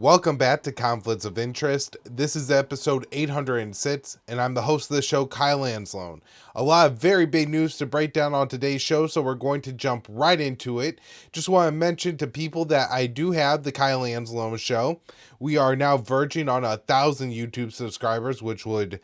Welcome back to Conflicts of Interest. This is episode 806, and I'm the host of the show, Kyle Anzalone. A lot of very big news to break down on today's show, so we're going to jump right into it. Just want to mention to people that I do have the Kyle Anzalone show. We are now verging on 1,000 YouTube subscribers, which would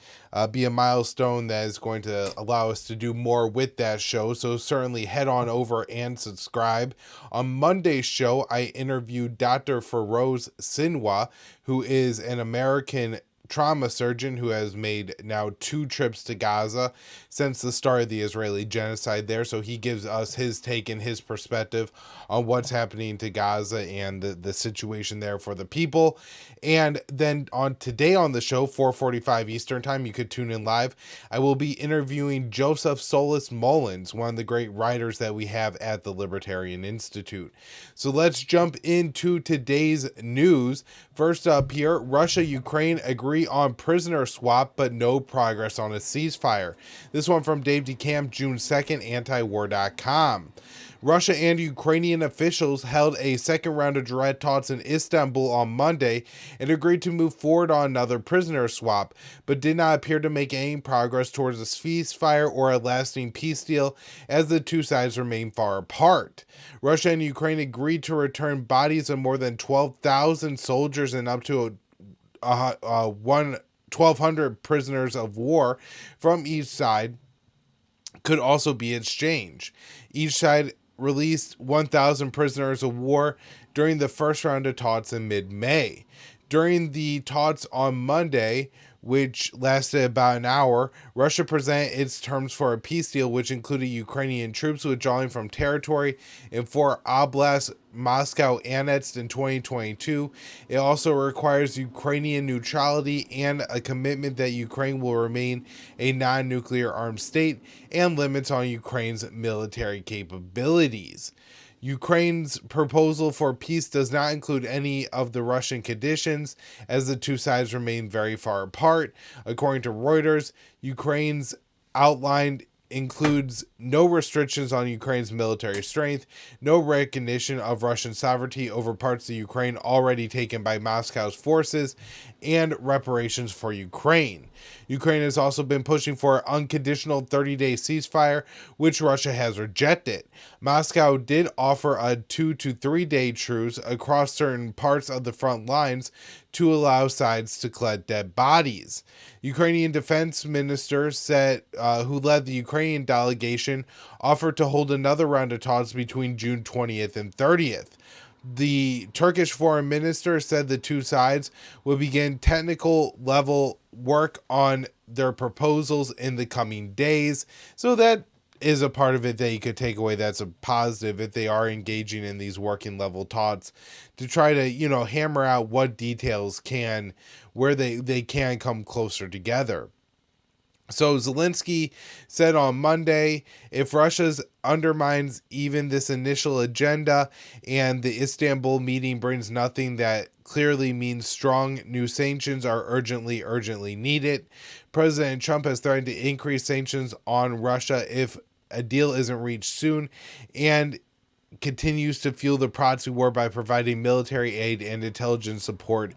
be a milestone that is going to allow us to do more with that show. So certainly head on over and subscribe. On Monday's show, I interviewed Dr. Feroz Sinwa, who is an American trauma surgeon who has made now 2 trips to Gaza since the start of the Israeli genocide there. So he gives us his take and his perspective on what's happening to Gaza and the situation there for the people. And then today on the show, 4:45 Eastern time, you could tune in live. I will be interviewing Joseph Solis Mullins, one of the great writers that we have at the Libertarian Institute. So let's jump into today's news. First up here, Russia-Ukraine agree on prisoner swap, but no progress on a ceasefire. This one from Dave DeCamp, June 2nd, antiwar.com. Russia and Ukrainian officials held a second round of direct talks in Istanbul on Monday and agreed to move forward on another prisoner swap, but did not appear to make any progress towards a ceasefire or a lasting peace deal as the two sides remain far apart. Russia and Ukraine agreed to return bodies of more than 12,000 soldiers and up to 1,200 prisoners of war from each side could also be exchanged. Each side released 1,000 prisoners of war during the first round of talks in mid-May. During the talks on Monday, which lasted about an hour, Russia presented its terms for a peace deal, which included Ukrainian troops withdrawing from territory in 4 oblasts Moscow annexed in 2022. It also requires Ukrainian neutrality and a commitment that Ukraine will remain a non-nuclear armed state and limits on Ukraine's military capabilities. Ukraine's proposal for peace does not include any of the Russian conditions, as the two sides remain very far apart. According to Reuters, Ukraine's outline includes no restrictions on Ukraine's military strength, no recognition of Russian sovereignty over parts of Ukraine already taken by Moscow's forces, and reparations for Ukraine. Ukraine has also been pushing for an unconditional 30-day ceasefire, which Russia has rejected. Moscow did offer a 2 to 3 day truce across certain parts of the front lines to allow sides to collect dead bodies. Ukrainian defense minister said, who led the Ukrainian delegation, offered to hold another round of talks between June 20th and 30th. The Turkish foreign minister said the two sides would begin technical level work on their proposals in the coming days. So that is a part of it that you could take away that's a positive if they are engaging in these working level talks to try to, hammer out what details where they can come closer together. So Zelensky said on Monday, if Russia undermines even this initial agenda and the Istanbul meeting brings nothing, that clearly means strong new sanctions are urgently needed. President Trump has threatened to increase sanctions on Russia if a deal isn't reached soon, and continues to fuel the proxy war by providing military aid and intelligence support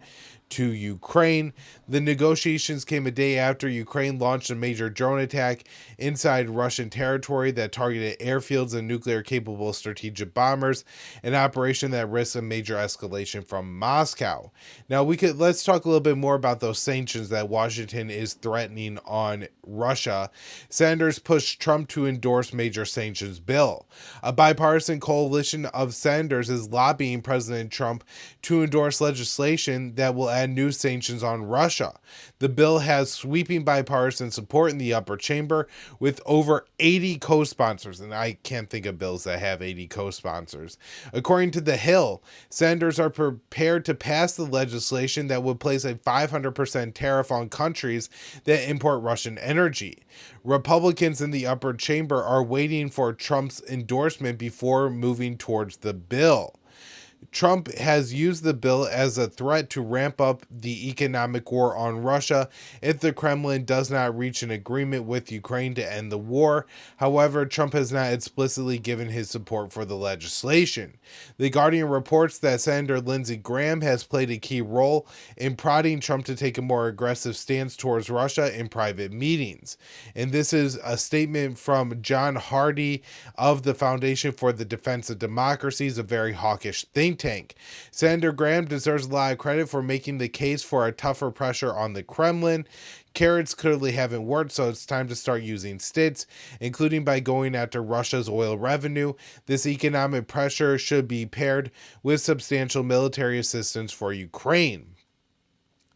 to Ukraine. The negotiations came a day after Ukraine launched a major drone attack inside Russian territory that targeted airfields and nuclear-capable strategic bombers, an operation that risks a major escalation from Moscow. Now, let's talk a little bit more about those sanctions that Washington is threatening on Russia. Senators pushed Trump to endorse major sanctions bill. A bipartisan coalition of senators is lobbying President Trump to endorse legislation that will add new sanctions on Russia. The bill has sweeping bipartisan support in the upper chamber with over 80 co-sponsors, and I can't think of bills that have 80 co-sponsors. According to The Hill, senators are prepared to pass the legislation that would place a 500% tariff on countries that import Russian energy. Republicans in the upper chamber are waiting for Trump's endorsement before moving towards the bill. Trump has used the bill as a threat to ramp up the economic war on Russia if the Kremlin does not reach an agreement with Ukraine to end the war. However, Trump has not explicitly given his support for the legislation. The Guardian reports that Senator Lindsey Graham has played a key role in prodding Trump to take a more aggressive stance towards Russia in private meetings. And this is a statement from John Hardy of the Foundation for the Defense of Democracy, a very hawkish think tank. Senator Graham deserves a lot of credit for making the case for a tougher pressure on the Kremlin. Carrots clearly haven't worked, so it's time to start using sticks, including by going after Russia's oil revenue. This economic pressure should be paired with substantial military assistance for Ukraine.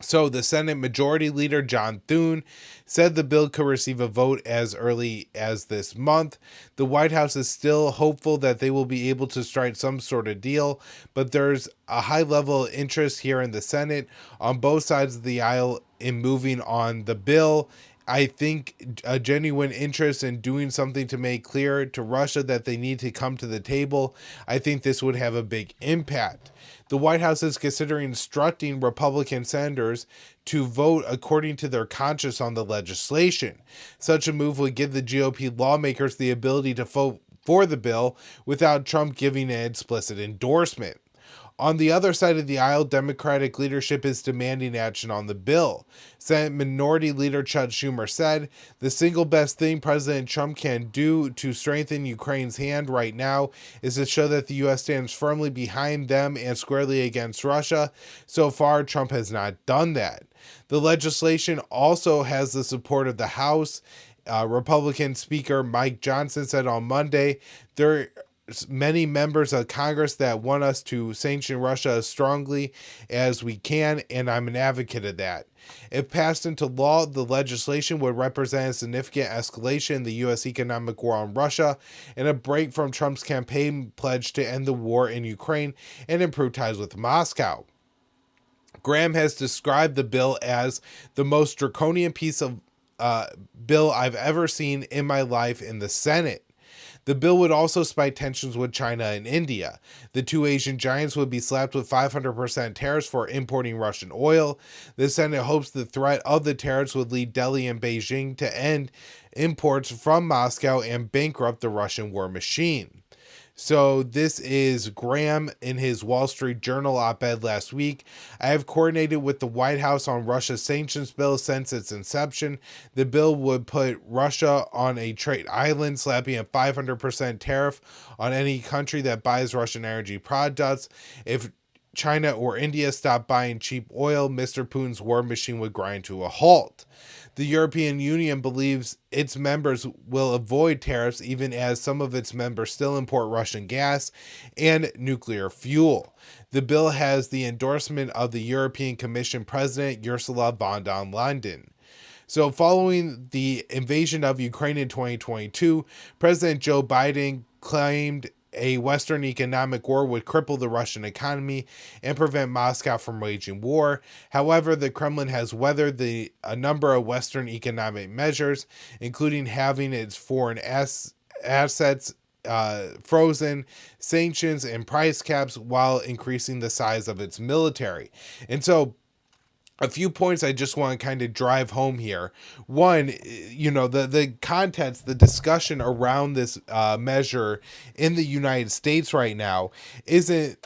So the Senate Majority Leader John Thune said the bill could receive a vote as early as this month. The White House is still hopeful that they will be able to strike some sort of deal, but there's a high level of interest here in the Senate on both sides of the aisle in moving on the bill. I think a genuine interest in doing something to make clear to Russia that they need to come to the table. I think this would have a big impact. The White House is considering instructing Republican senators to vote according to their conscience on the legislation. Such a move would give the GOP lawmakers the ability to vote for the bill without Trump giving an explicit endorsement. On the other side of the aisle, Democratic leadership is demanding action on the bill. Senate Minority Leader Chuck Schumer said, "The single best thing President Trump can do to strengthen Ukraine's hand right now is to show that the U.S. stands firmly behind them and squarely against Russia. So far, Trump has not done that." The legislation also has the support of the House. Republican Speaker Mike Johnson said on Monday, "There's many members of Congress that want us to sanction Russia as strongly as we can, and I'm an advocate of that." If passed into law, the legislation would represent a significant escalation in the U.S. economic war on Russia and a break from Trump's campaign pledge to end the war in Ukraine and improve ties with Moscow. Graham has described the bill as the most draconian piece of bill I've ever seen in my life in the Senate. The bill would also spike tensions with China and India. The two Asian giants would be slapped with 500% tariffs for importing Russian oil. The Senate hopes the threat of the tariffs would lead Delhi and Beijing to end imports from Moscow and bankrupt the Russian war machine. So this is Graham in his Wall Street Journal op-ed last week. "I have coordinated with the White House on Russia's sanctions bill since its inception. The bill would put Russia on a trade island, slapping a 500% tariff on any country that buys Russian energy products. If China or India stop buying cheap oil, Mr. Putin's war machine would grind to a halt. The European Union believes its members will avoid tariffs even as some of its members still import Russian gas and nuclear fuel." The bill has the endorsement of the European Commission President Ursula von der Leyen. So following the invasion of Ukraine in 2022, President Joe Biden claimed a Western economic war would cripple the Russian economy and prevent Moscow from waging war. However, the Kremlin has weathered a number of Western economic measures, including having its foreign assets frozen, sanctions, and price caps, while increasing the size of its military. And so a few points I just want to kind of drive home here. One, the context, the discussion around this measure in the United States right now isn't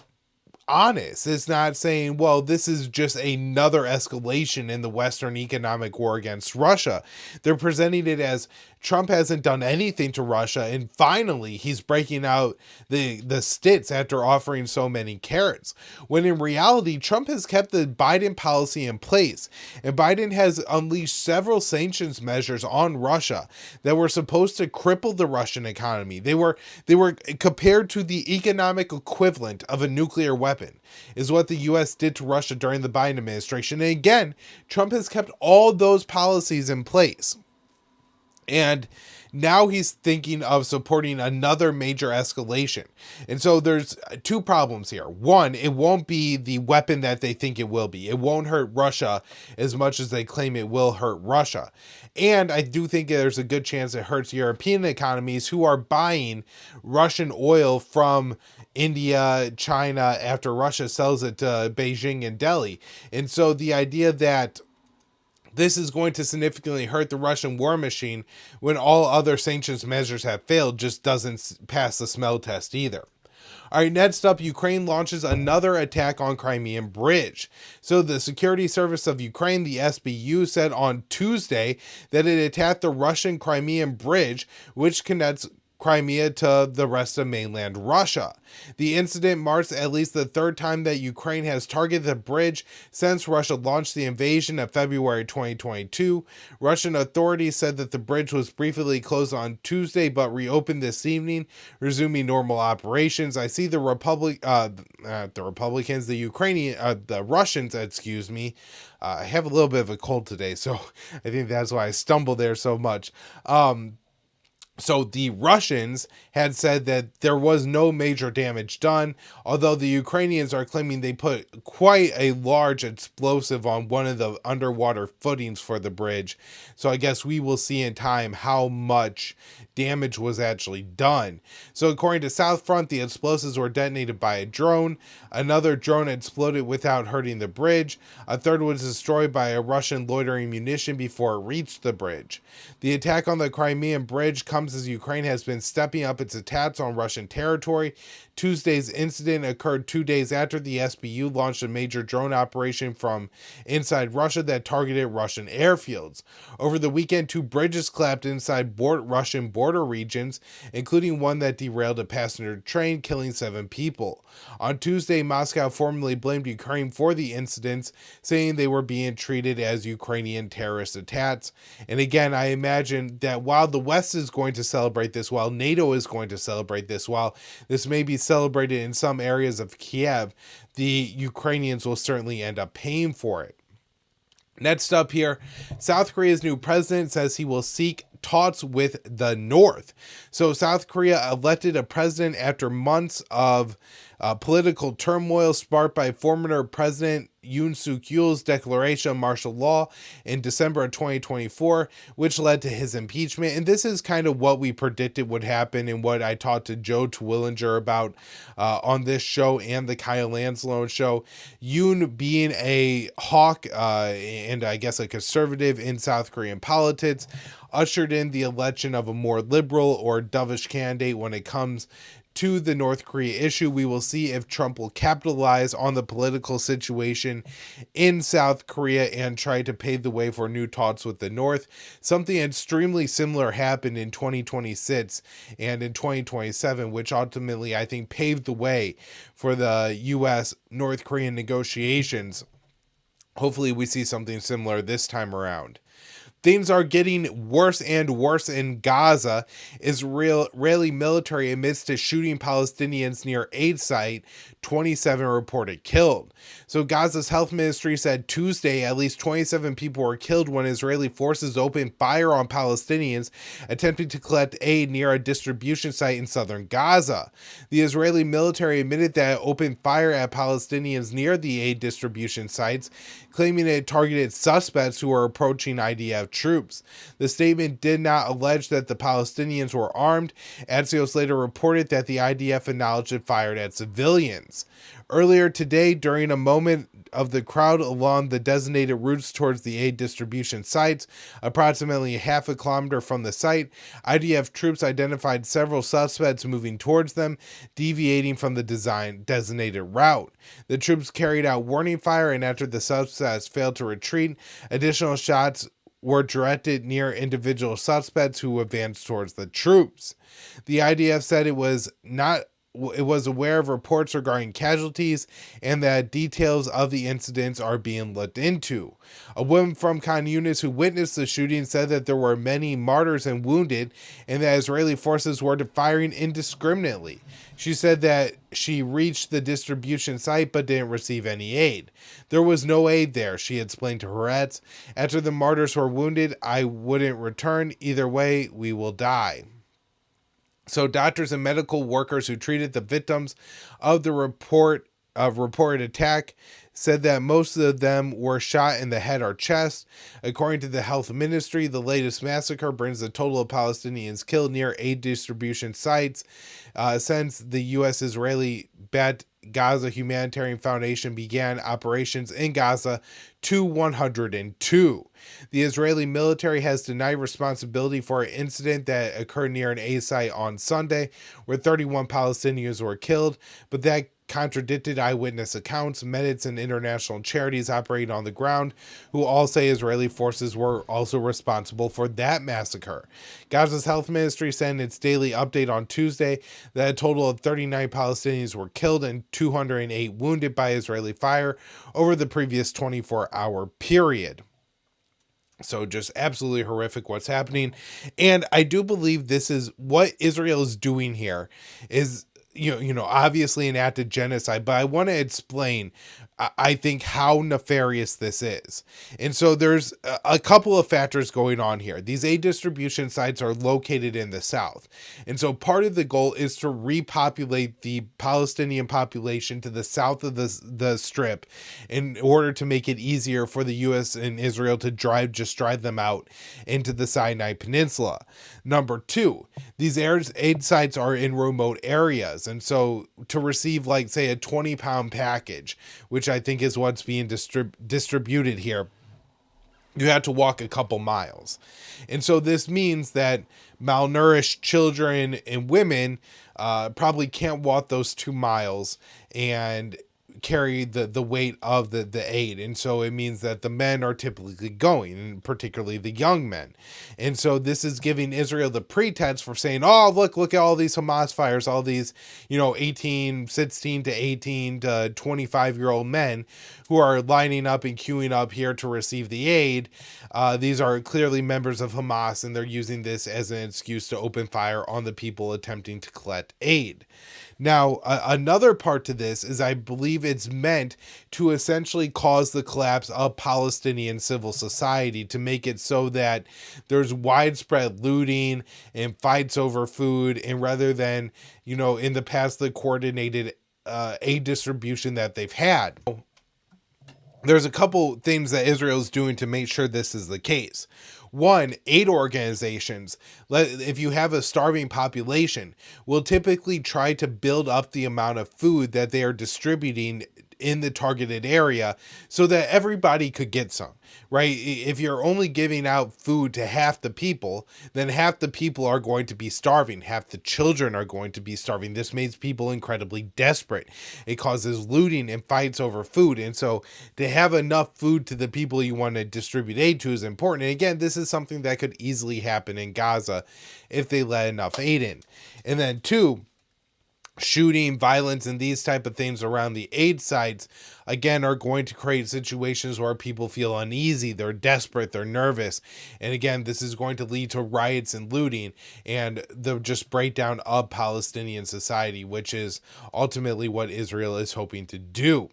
honest. It's not saying, well, this is just another escalation in the Western economic war against Russia. They're presenting it as Trump hasn't done anything to Russia, and finally he's breaking out the stits after offering so many carrots. When in reality, Trump has kept the Biden policy in place, and Biden has unleashed several sanctions measures on Russia that were supposed to cripple the Russian economy. They were compared to the economic equivalent of a nuclear weapon, is what the U.S. did to Russia during the Biden administration. And again, Trump has kept all those policies in place. And Now he's thinking of supporting another major escalation. And so there's two problems here. One, it won't be the weapon that they think it will be. It won't hurt Russia as much as they claim it will hurt Russia. And I do think there's a good chance it hurts European economies who are buying Russian oil from India, China, after Russia sells it to Beijing and Delhi. And so the idea that this is going to significantly hurt the Russian war machine when all other sanctions measures have failed just doesn't pass the smell test either. All right, next up, Ukraine launches another attack on Crimean Bridge. So the Security Service of Ukraine, the SBU, said on Tuesday that it attacked the Russian Crimean Bridge, which connects Crimea to the rest of mainland Russia. The incident marks at least the third time that Ukraine has targeted the bridge since Russia launched the invasion of February 2022. Russian authorities said that the bridge was briefly closed on Tuesday but reopened this evening, resuming normal operations. I see the Russians, I have a little bit of a cold today, so I think that's why I stumbled there so much. So the Russians had said that there was no major damage done, although the Ukrainians are claiming they put quite a large explosive on one of the underwater footings for the bridge. So I guess we will see in time how much damage was actually done. So according to South Front, the explosives were detonated by a drone. Another drone exploded without hurting the bridge. A third was destroyed by a Russian loitering munition before it reached the bridge. The attack on the Crimean Bridge comes as Ukraine has been stepping up its attacks on Russian territory. Tuesday's incident occurred 2 days after the SBU launched a major drone operation from inside Russia that targeted Russian airfields. Over the weekend, 2 bridges collapsed inside Russian border regions, including one that derailed a passenger train, killing 7 people. On Tuesday, Moscow formally blamed Ukraine for the incidents, saying they were being treated as Ukrainian terrorist attacks. And again, I imagine that while the West is going to celebrate this, while NATO is going to celebrate this, while this may be celebrated in some areas of Kiev, the Ukrainians will certainly end up paying for it. Next up here, South Korea's new president says he will seek talks with the North. So South Korea elected a president after months of political turmoil sparked by former President Yoon Suk-yeol's declaration of martial law in December of 2024, which led to his impeachment. And this is kind of what we predicted would happen and what I talked to Joe Twillinger about on this show and the Kyle Anzalone show. Yoon, being a hawk and I guess a conservative in South Korean politics, ushered in the election of a more liberal or dovish candidate when it comes to the North Korea issue. We will see if Trump will capitalize on the political situation in South Korea and try to pave the way for new talks with the North. Something extremely similar happened in 2026 and in 2027, which ultimately I think paved the way for the U.S. North Korean negotiations. Hopefully we see something similar this time around. Things are getting worse and worse in Gaza. Israeli military admits to shooting Palestinians near aid site, 27 reported killed. So Gaza's health ministry said Tuesday at least 27 people were killed when Israeli forces opened fire on Palestinians attempting to collect aid near a distribution site in southern Gaza. The Israeli military admitted that it opened fire at Palestinians near the aid distribution sites, claiming it targeted suspects who were approaching IDF troops. The statement did not allege that the Palestinians were armed. Axios later reported that the IDF acknowledged it fired at civilians. Earlier today, during a moment of the crowd along the designated routes towards the aid distribution sites, approximately half a kilometer from the site, IDF troops identified several suspects moving towards them, deviating from the designated route. The troops carried out warning fire, and after the suspects failed to retreat, additional shots were directed near individual suspects who advanced towards the troops. The IDF said it was not it was aware of reports regarding casualties and that details of the incidents are being looked into. A woman from Khan Yunis who witnessed the shooting said that there were many martyrs and wounded and that Israeli forces were firing indiscriminately. She said that she reached the distribution site but didn't receive any aid. There was no aid there, she explained to Haaretz. After the martyrs were wounded, I wouldn't return. Either way, we will die. So doctors and medical workers who treated the victims of the reported attack said that most of them were shot in the head or chest. According to the health ministry, the latest massacre brings the total of Palestinians killed near aid distribution sites since the U.S.-Israeli Bat Gaza Humanitarian Foundation began operations in Gaza to 102. The Israeli military has denied responsibility for an incident that occurred near an aid site on Sunday, where 31 Palestinians were killed, but that contradicted eyewitness accounts. Medics and international charities operating on the ground who all say Israeli forces were also responsible for that massacre. Gaza's health ministry said in its daily update on Tuesday that a total of 39 Palestinians were killed and 208 wounded by Israeli fire over the previous 24-hour period. So just absolutely horrific what's happening. And I do believe this is what Israel is doing here is obviously an act of genocide, but I want to explain, I think, how nefarious this is. And so there's a couple of factors going on here. These aid distribution sites are located in the south. And so part of the goal is to repopulate the Palestinian population to the south of the strip in order to make it easier for the U.S. and Israel to drive them out into the Sinai Peninsula. Number two, these aid sites are in remote areas. And so to receive, like, say, a 20-pound package, which I think is what's being distributed here, you have to walk a couple miles. And so this means that malnourished children and women probably can't walk those 2 miles and carry the weight of the aid. And so it means that the men are typically going, and particularly the young men. And so this is giving Israel the pretense for saying, oh, look at all these Hamas fighters, all these, 16 to 18 to 25-year-old men who are lining up and queuing up here to receive the aid. These are clearly members of Hamas, and they're using this as an excuse to open fire on the people attempting to collect aid. Now, another part to this is I believe it's meant to essentially cause the collapse of Palestinian civil society, to make it so that there's widespread looting and fights over food, and rather than, in the past, the coordinated aid distribution that they've had. There's a couple things that Israel's doing to make sure this is the case. One, aid organizations, if you have a starving population, will typically try to build up the amount of food that they are distributing in the targeted area so that everybody could get some, right? If you're only giving out food to half the people, then half the people are going to be starving. Half the children are going to be starving. This makes people incredibly desperate. It causes looting and fights over food. And so to have enough food to the people you want to distribute aid to is important. And again, this is something that could easily happen in Gaza if they let enough aid in. And then two, shooting, violence, and these type of things around the aid sites, again, are going to create situations where people feel uneasy, they're desperate, they're nervous. And again, this is going to lead to riots and looting and the just breakdown of Palestinian society, which is ultimately what Israel is hoping to do.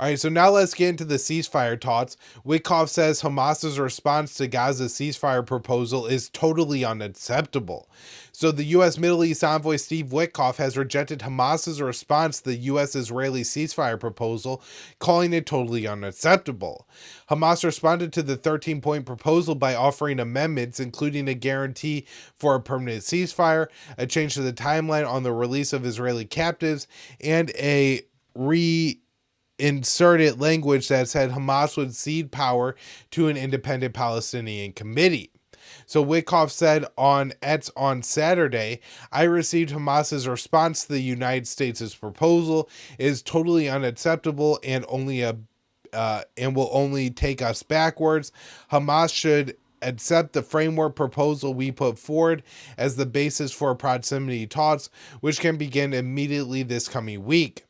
All right, so now let's get into the ceasefire talks. Witkoff says Hamas's response to Gaza's ceasefire proposal is totally unacceptable. So the U.S. Middle East envoy Steve Witkoff has rejected Hamas's response to the U.S.-Israeli ceasefire proposal, calling it totally unacceptable. Hamas responded to the 13-point proposal by offering amendments, including a guarantee for a permanent ceasefire, a change to the timeline on the release of Israeli captives, and a inserted language that said Hamas would cede power to an independent Palestinian committee. So Witkoff said on X on Saturday, I received Hamas's response to the United States' proposal. It is totally unacceptable and will only take us backwards. Hamas should accept the framework proposal we put forward as the basis for proximity talks, which can begin immediately this coming week.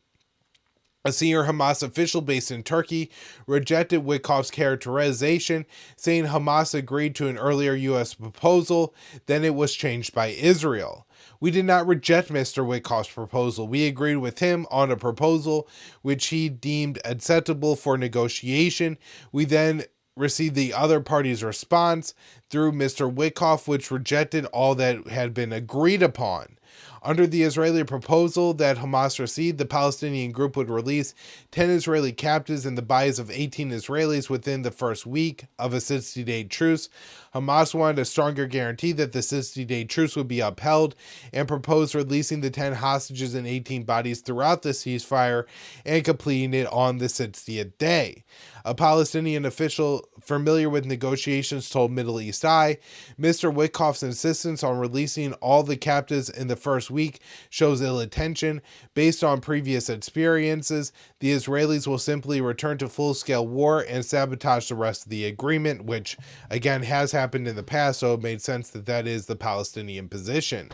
A senior Hamas official based in Turkey rejected Witkoff's characterization, saying Hamas agreed to an earlier U.S. proposal, then it was changed by Israel. We did not reject Mr. Witkoff's proposal. We agreed with him on a proposal which he deemed acceptable for negotiation. We then received the other party's response through Mr. Witkoff, which rejected all that had been agreed upon. Under the Israeli proposal that Hamas received, the Palestinian group would release 10 Israeli captives and the bodies of 18 Israelis within the first week of a 60-day truce. Hamas wanted a stronger guarantee that the 60-day truce would be upheld and proposed releasing the 10 hostages and 18 bodies throughout the ceasefire and completing it on the 60th day. A Palestinian official familiar with negotiations told Middle East Eye, Mr. Witkoff's insistence on releasing all the captives in the first week shows ill intention. Based on previous experiences, the Israelis will simply return to full-scale war and sabotage the rest of the agreement, which, again, has happened in the past, so it made sense that that is the Palestinian position.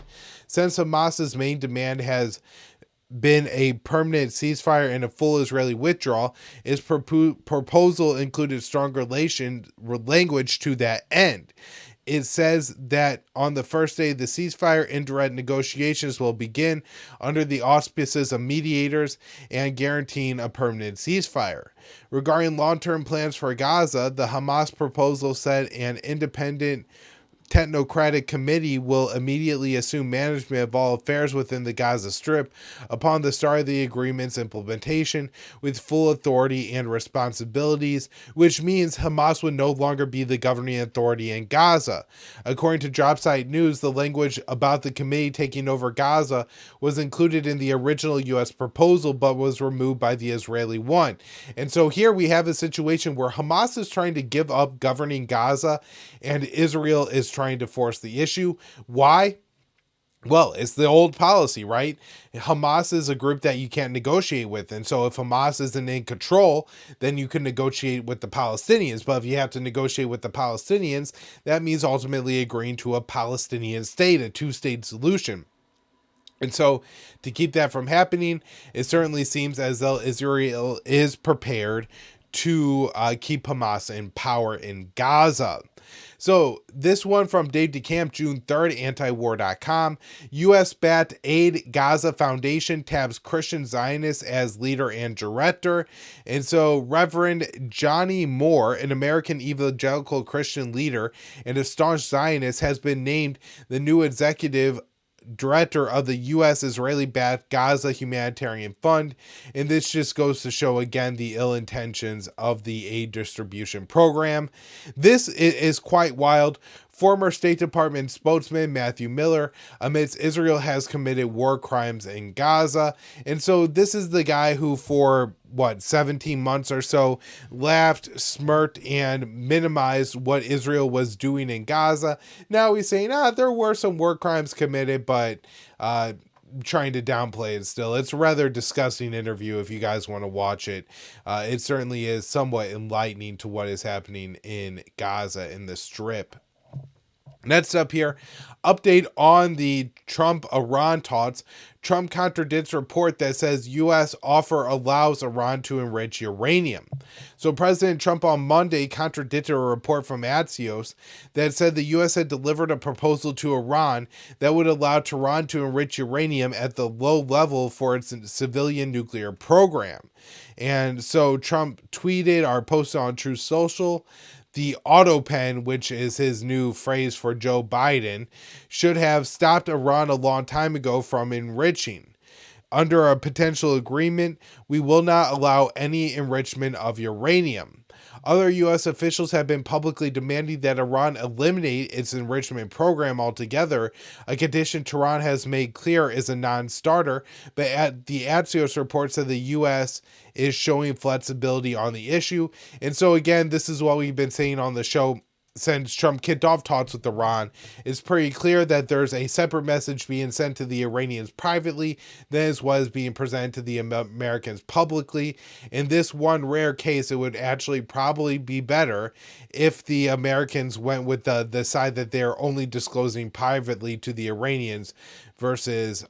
Since Hamas's main demand has been a permanent ceasefire and a full Israeli withdrawal, its proposal included stronger language to that end. It says that on the first day of the ceasefire, indirect negotiations will begin under the auspices of mediators and guaranteeing a permanent ceasefire. Regarding long-term plans for Gaza, the Hamas proposal said an independent technocratic committee will immediately assume management of all affairs within the Gaza Strip upon the start of the agreement's implementation with full authority and responsibilities, which means Hamas would no longer be the governing authority in Gaza. According to Dropsite News, the language about the committee taking over Gaza was included in the original U.S. proposal but was removed by the Israeli one. And so here we have a situation where Hamas is trying to give up governing Gaza and Israel is trying to force the issue. Why? Well, it's the old policy, right? Hamas is a group that you can't negotiate with. And so if Hamas isn't in control, then you can negotiate with the Palestinians. But if you have to negotiate with the Palestinians, that means ultimately agreeing to a Palestinian state, a two-state solution. And so to keep that from happening, it certainly seems as though Israel is prepared to keep Hamas in power in Gaza. So this one from Dave DeCamp, June 3rd, antiwar.com. U.S.-backed Aid Gaza Foundation tabs Christian Zionist as leader and director. And so Reverend Johnny Moore, an American evangelical Christian leader and a staunch Zionist, has been named the new executive director of the U.S. Israeli-backed Gaza Humanitarian Fund, and this just goes to show again the ill intentions of the aid distribution program. This is quite wild. Former State Department spokesman Matthew Miller admits Israel has committed war crimes in Gaza. And so this is the guy who for 17 months or so laughed, smirked, and minimized what Israel was doing in Gaza. Now he's saying, there were some war crimes committed, but trying to downplay it still. It's a rather disgusting interview if you guys want to watch it. It certainly is somewhat enlightening to what is happening in Gaza in the Strip. Next up here, update on the Trump-Iran talks. Trump contradicts report that says U.S. offer allows Iran to enrich uranium. So President Trump on Monday contradicted a report from Axios that said the U.S. had delivered a proposal to Iran that would allow Tehran to enrich uranium at the low level for its civilian nuclear program. And so Trump tweeted or posted on Truth Social, the auto pen, which is his new phrase for Joe Biden, should have stopped Iran a long time ago from enriching. Under a potential agreement, we will not allow any enrichment of uranium. Other U.S. officials have been publicly demanding that Iran eliminate its enrichment program altogether, a condition Tehran has made clear is a non-starter, but at the Axios report said the U.S. is showing flexibility on the issue. And so again, this is what we've been saying on the show since Trump kicked off talks with Iran, it's pretty clear that there's a separate message being sent to the Iranians privately than was being presented to the Americans publicly. In this one rare case, it would actually probably be better if the Americans went with the side that they're only disclosing privately to the Iranians versus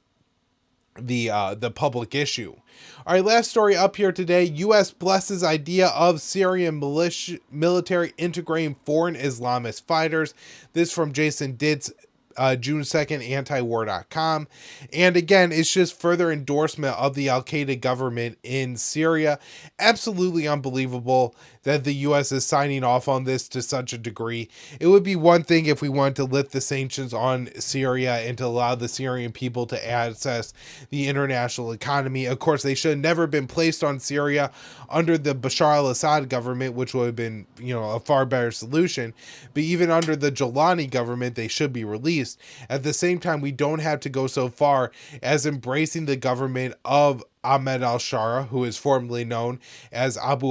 the public issue. All right, last story up here today. U.S. blesses idea of Syrian military integrating foreign Islamist fighters. This from Jason Ditz, June 2nd, antiwar.com. And again, it's just further endorsement of the Al-Qaeda government in Syria. Absolutely unbelievable that the U.S. is signing off on this to such a degree. It would be one thing if we wanted to lift the sanctions on Syria and to allow the Syrian people to access the international economy. Of course, they should have never been placed on Syria under the Bashar al-Assad government, which would have been, a far better solution. But even under the Jolani government, they should be released. At the same time, we don't have to go so far as embracing the government of Ahmed al-Shara, who is formerly known as Abu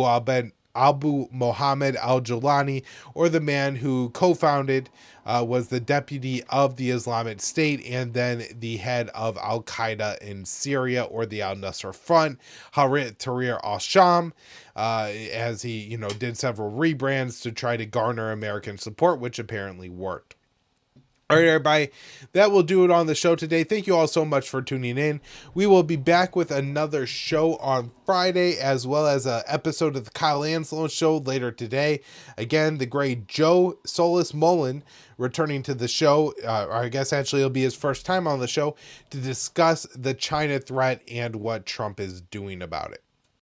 Mohammed al-Jolani, or the man who co-founded, was the deputy of the Islamic State and then the head of Al-Qaeda in Syria, or the Al-Nusra Front, Harit Tahrir al-Sham, as he, did several rebrands to try to garner American support, which apparently worked. All right, everybody, that will do it on the show today. Thank you all so much for tuning in. We will be back with another show on Friday, as well as an episode of the Kyle Anzalone Show later today. Again, the great Joe Solis Mullen returning to the show, or I guess actually it'll be his first time on the show, to discuss the China threat and what Trump is doing about it.